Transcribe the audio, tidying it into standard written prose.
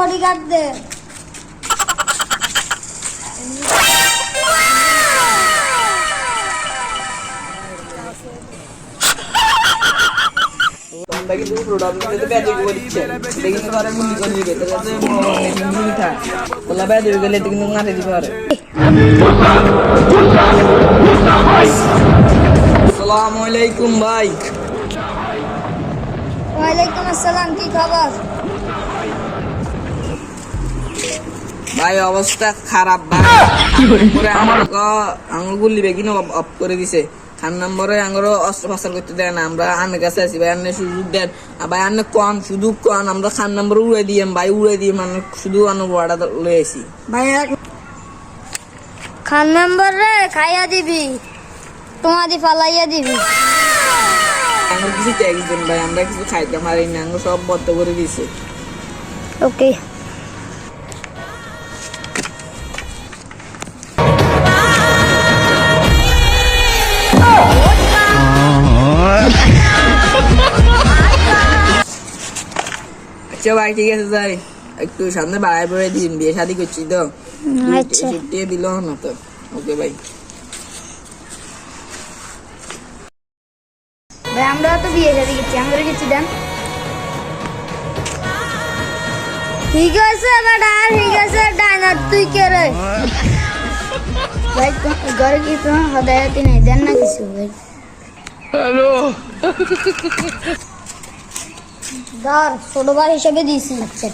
Bodyguard দে। তোমরা কিন্তু product নিতে ব্যাজ করে দিচ্ছে দেখি তো আরে গুলি করে দিবে তাহলে গুলি থা তোলা ব্যাজ হয়ে গেলে কিন্তু মারে দিবে আরে আসসালামু আলাইকুম ভাই। ওয়ালাইকুম আসসালাম, কি খবর? ভাই অবস্থা খারাপ ভাই। পরে আমার আঙুল গুলি বেগিন অফ করে দিছে। খান নম্বরে আঙুল অস্ত্র ফাসাল করতে দেয় না। আমরা আনের কাছে আছি ভাই, আন্নে সুযোগ দেন ভাই, আন্নে কন শুধু কন আমরা খান নম্বরে উড়ে দিয়ে ভাই উড়ে দিয়ে মানে শুধু আনো বড়া লয়ে আসি ভাই। খান মেম্বার রে খাইয়া দিবি, তোমাদি ফালাইয়া দিবি। আঙুল কিছু ট্যাক্স দেন ভাই, আমরা কিছু খাইতে পারি না, আঙুল সব বদ্ধ করে দিছে। ওকে। আচ্ছা ভাই ঠিক আছে যাই, একটু সামনে বাড়ায় পড়ে দিন, বিয়ে শাদি করছি তো আচ্ছা ছুটি দিল না তো। ওকে ভাই। ভাই আমরা তো বিয়ে শাদি গেছি, আমরা কিছু দেন। ঠিক আছে বেটা, ঠিক আছে ডাইনার তুই কে রে? ভাই ঘরে কি তোমার হদায়তি নেই, দেন না কিছু ভাই। হ্যালো ধর ছোট ভাই হিসেবে দিয়েছি। আচ্ছা